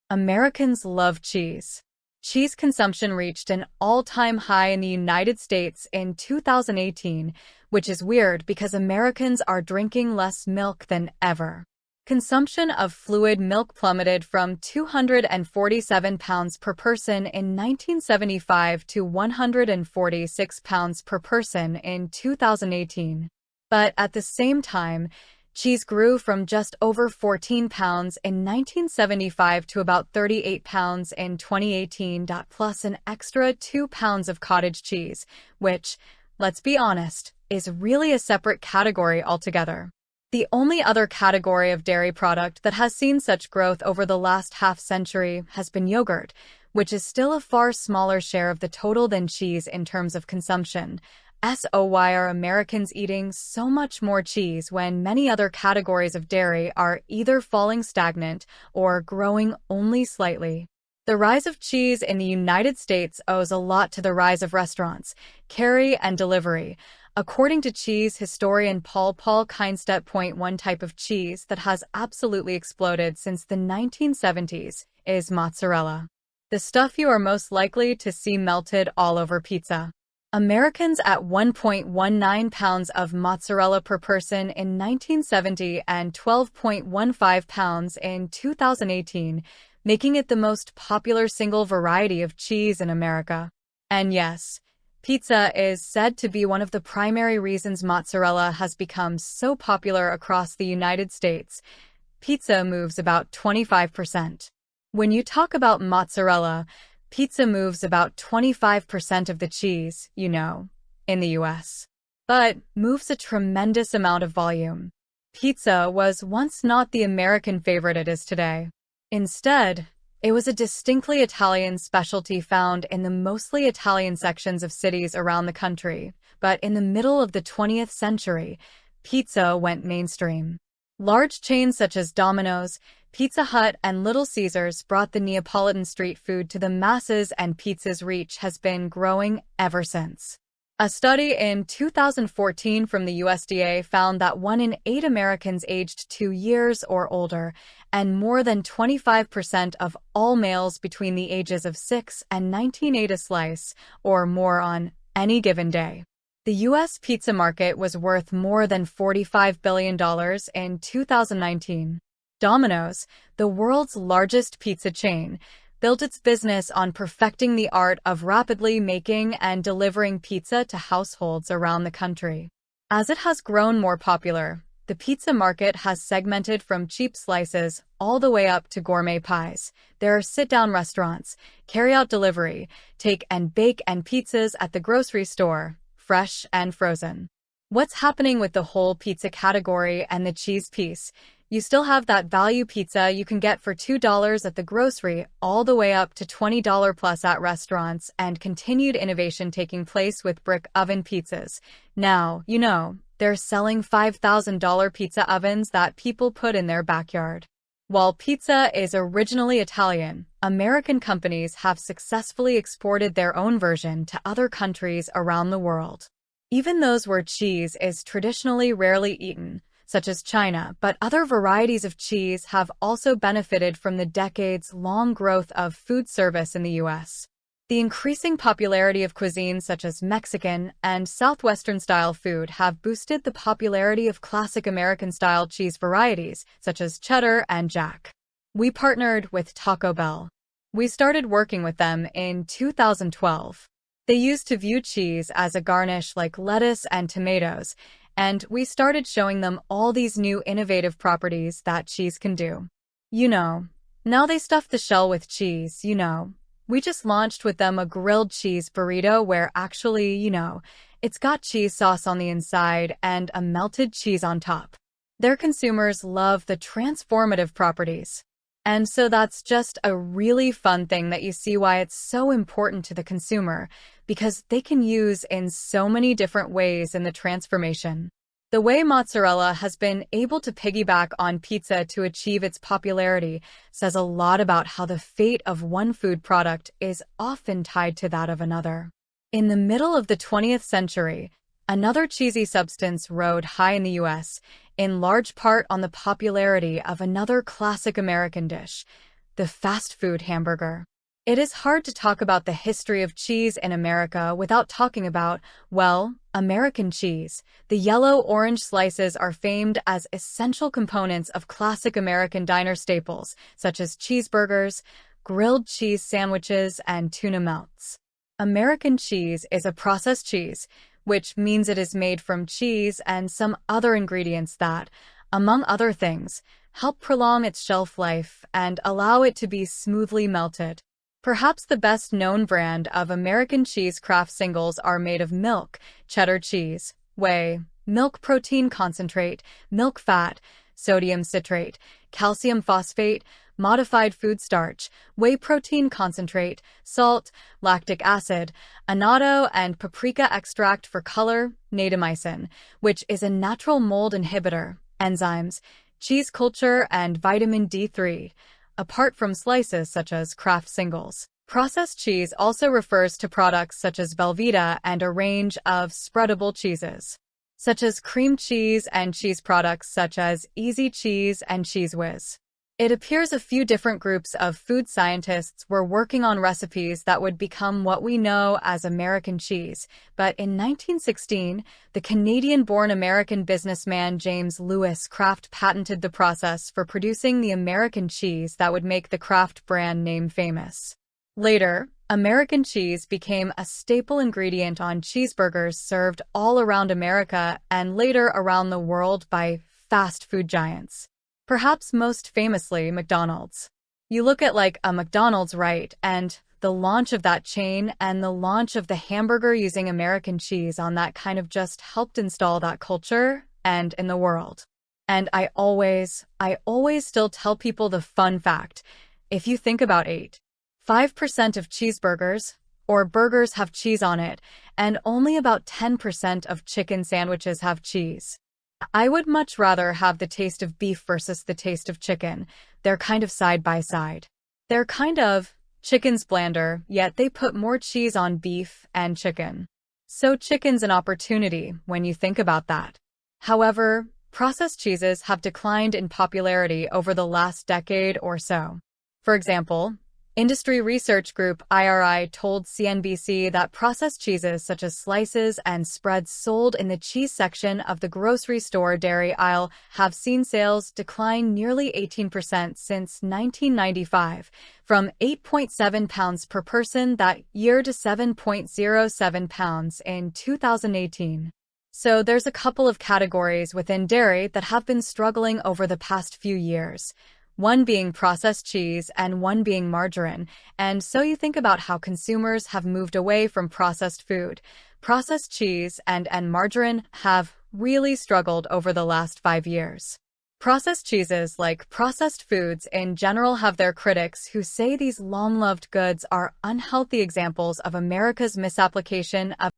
Americans love cheese. Cheese consumption reached an all-time high in the United States in 2018, which is weird because Americans are drinking less milk than ever. Consumption of fluid milk plummeted from 247 pounds per person in 1975 to 146 pounds per person in 2018. But at the same time, cheese grew from just over 14 pounds in 1975 to about 38 pounds in 2018, plus an extra 2 pounds of cottage cheese, which, let's be honest, is really a separate category altogether. The only other category of dairy product that has seen such growth over the last half-century has been yogurt, which is still a far smaller share of the total than cheese in terms of consumption. So why are Americans eating so much more cheese when many other categories of dairy are either falling stagnant or growing only slightly? The rise of cheese in the United States owes a lot to the rise of restaurants, carry and delivery. According to cheese historian Paul Kinstedt, one type of cheese that has absolutely exploded since the 1970s is mozzarella. The stuff you are most likely to see melted all over pizza. Americans at 1.19 pounds of mozzarella per person in 1970 and 12.15 pounds in 2018, making it the most popular single variety of cheese in America. And yes, pizza is said to be one of the primary reasons mozzarella has become so popular across the United States. Pizza moves about 25%. When you talk about mozzarella, pizza moves about 25% of the cheese, in the US. But moves a tremendous amount of volume. Pizza was once not the American favorite it is today. Instead, it was a distinctly Italian specialty found in the mostly Italian sections of cities around the country. But in the middle of the 20th century, pizza went mainstream. Large chains such as Domino's, Pizza Hut, and Little Caesars brought the Neapolitan street food to the masses, and pizza's reach has been growing ever since. A study in 2014 from the USDA found that 1 in 8 Americans aged 2 years or older, and more than 25% of all males between the ages of 6 and 19 ate a slice or more on any given day. The U.S. pizza market was worth more than $45 billion in 2019. Domino's, the world's largest pizza chain, built its business on perfecting the art of rapidly making and delivering pizza to households around the country. As it has grown more popular, the pizza market has segmented from cheap slices all the way up to gourmet pies. There are sit-down restaurants, carry-out delivery, take and bake, and pizzas at the grocery store, fresh and frozen. What's happening with the whole pizza category and the cheese piece? You still have that value pizza you can get for $2 at the grocery, all the way up to $20 plus at restaurants, and continued innovation taking place with brick oven pizzas. Now, they're selling $5,000 pizza ovens that people put in their backyard. While pizza is originally Italian, American companies have successfully exported their own version to other countries around the world. Even those where cheese is traditionally rarely eaten, such as China, but other varieties of cheese have also benefited from the decades-long growth of food service in the U.S. The increasing popularity of cuisines such as Mexican and Southwestern-style food have boosted the popularity of classic American-style cheese varieties, such as cheddar and jack. We partnered with Taco Bell. We started working with them in 2012. They used to view cheese as a garnish like lettuce and tomatoes, and we started showing them all these new innovative properties that cheese can do. Now they stuff the shell with cheese, We just launched with them a grilled cheese burrito where actually, it's got cheese sauce on the inside and a melted cheese on top. Their consumers love the transformative properties. And so that's just a really fun thing that you see why it's so important to the consumer, because they can use in so many different ways in the transformation. The way mozzarella has been able to piggyback on pizza to achieve its popularity says a lot about how the fate of one food product is often tied to that of another. In the middle of the 20th century, another cheesy substance rode high in the U.S., in large part on the popularity of another classic American dish, the fast food hamburger. It is hard to talk about the history of cheese in America without talking about, well, American cheese. The yellow-orange slices are famed as essential components of classic American diner staples, such as cheeseburgers, grilled cheese sandwiches, and tuna melts. American cheese is a processed cheese, which means it is made from cheese and some other ingredients that, among other things, help prolong its shelf life and allow it to be smoothly melted. Perhaps the best-known brand of American cheese Kraft singles are made of milk, cheddar cheese, whey, milk protein concentrate, milk fat, sodium citrate, calcium phosphate, modified food starch, whey protein concentrate, salt, lactic acid, annatto and paprika extract for color, natamycin, which is a natural mold inhibitor, enzymes, cheese culture, and vitamin D3. Apart from slices such as Kraft singles. Processed cheese also refers to products such as Velveeta and a range of spreadable cheeses, such as cream cheese and cheese products such as Easy Cheese and Cheese Whiz. It appears a few different groups of food scientists were working on recipes that would become what we know as American cheese, but in 1916, the Canadian-born American businessman James Lewis Kraft patented the process for producing the American cheese that would make the Kraft brand name famous. Later, American cheese became a staple ingredient on cheeseburgers served all around America and later around the world by fast food giants. Perhaps most famously, McDonald's. You look at like a McDonald's, right, and the launch of that chain and the launch of the hamburger using American cheese on that kind of just helped install that culture and in the world. And I always still tell people the fun fact. If you think about 5% of cheeseburgers or burgers have cheese on it, and only about 10% of chicken sandwiches have cheese. I would much rather have the taste of beef versus the taste of chicken. They're kind of side by side. They're kind of, chicken's blander, yet they put more cheese on beef and chicken. So chicken's an opportunity when you think about that. However, processed cheeses have declined in popularity over the last decade or so. For example, industry research group IRI told CNBC that processed cheeses such as slices and spreads sold in the cheese section of the grocery store dairy aisle have seen sales decline nearly 18% since 1995, from 8.7 pounds per person that year to 7.07 pounds in 2018. So there's a couple of categories within dairy that have been struggling over the past few years. One being processed cheese and one being margarine, and so you think about how consumers have moved away from processed food. Processed cheese and margarine have really struggled over the last 5 years. Processed cheeses, like processed foods in general, have their critics who say these long-loved goods are unhealthy examples of America's misapplication of